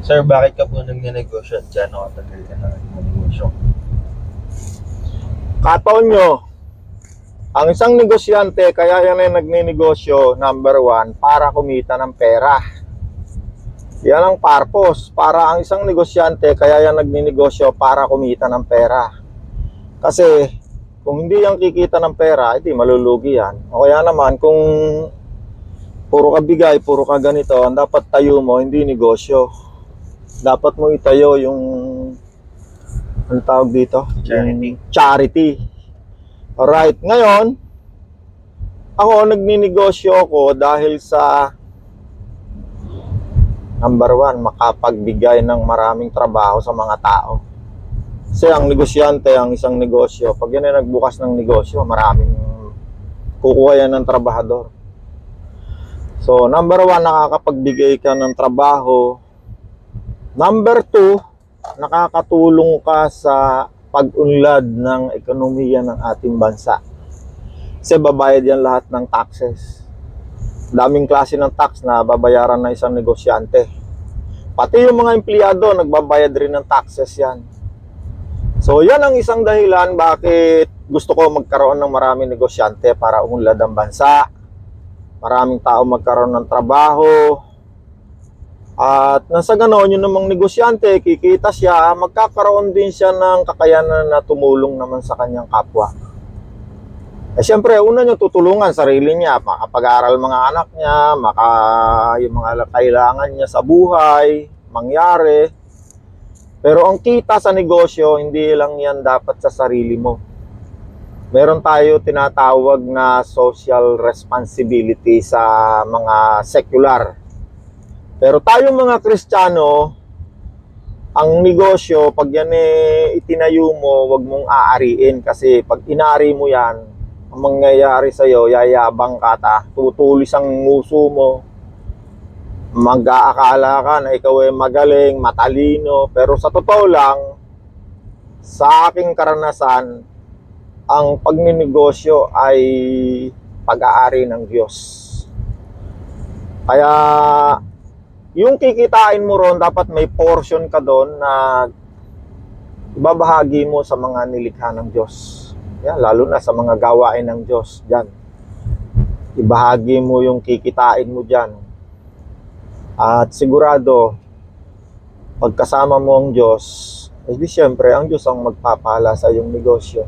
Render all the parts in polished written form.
Sir, bakit ka po nagnenegosyo at gano'n katagal ka na nagnenegosyo? Kataon nyo, ang isang negosyante, kaya yan ay nagnenegosyo, number one, para kumita ng pera. Yan ang purpose. Para ang isang negosyante, kaya yan nagnenegosyo para kumita ng pera. Kasi, kung hindi yan kikita ng pera, hindi malulugi yan. O kaya naman, kung puro ka bigay, puro ka ganito, ang dapat tayo mo, hindi negosyo. Dapat mo itayo yung, ano tawag dito? Charity. Yung charity. Alright, ngayon, ako nagninegosyo ako dahil sa number one, makapagbigay ng maraming trabaho sa mga tao. Kasi ang negosyante, ang isang negosyo, pag yan ay nagbukas ng negosyo, maraming kukuha yan ng trabahador. So, number one, nakakapagbigay ka ng trabaho. Number two, nakakatulong ka sa pag-unlad ng ekonomiya ng ating bansa. Kasi babayad yan lahat ng taxes. Daming klase ng tax na babayaran ng isang negosyante. Pati yung mga empleyado, nagbabayad rin ng taxes yan. So, yan ang isang dahilan bakit gusto ko magkaroon ng maraming negosyante para unlad ang bansa. Maraming tao magkaroon ng trabaho. At nasa ganoon, yun namang negosyante, kikita siya, magkakaroon din siya ng kakayanan na tumulong naman sa kanyang kapwa. Eh siyempre, una niya tutulungan sarili niya, makapag-aral mga anak niya, yung mga kailangan niya sa buhay, mangyari. Pero ang kita sa negosyo, hindi lang yan dapat sa sarili mo. Meron tayo tinatawag na social responsibility sa mga secular. Pero tayong mga Kristiyano, ang negosyo, pag yan itinayo mo, wag mong aariin. Kasi pag inaari mo yan, ang mangyayari sa'yo, yayabang ka, tutulis ang nguso mo, mag-aakala ka na ikaw ay magaling, matalino. Pero sa totoo lang, sa aking karanasan, ang pagninegosyo ay pag-aari ng Diyos. Kaya, yung kikitain mo ron, dapat may portion ka doon na ibabahagi mo sa mga nilikha ng Diyos. Yan, lalo na sa mga gawain ng Diyos. Diyan. Ibahagi mo yung kikitain mo dyan. At sigurado, pagkasama mo ang Diyos, di siyempre, ang Diyos ang magpapala sa iyong negosyo.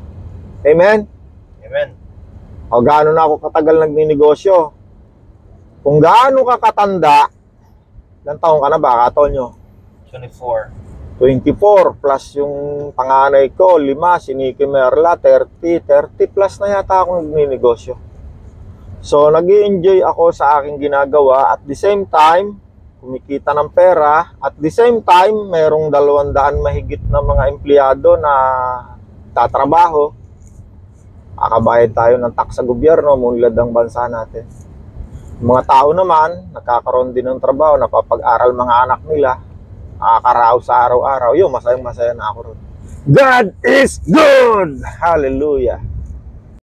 Amen? Amen. O gaano na ako katagal nagninegosyo? Kung gaano ka katanda, ilang taong ka na ba, Katonyo? 24. 24 plus yung panganay ko, 5, si Nikki Merla, 30 plus na yata ako nagninegosyo. So, nag-i-enjoy ako sa aking ginagawa. At the same time, kumikita ng pera. At the same time, merong 200 mahigit na mga empleyado na tatrabaho. Kakabayad tayo ng tax sa gobyerno, munlad ang bansa natin. Mga tao naman, nakakaroon din ng trabaho, napapag-aral mga anak nila, nakakaraos sa araw-araw. Yun, masayang-masaya na ako ron. God is good! Hallelujah!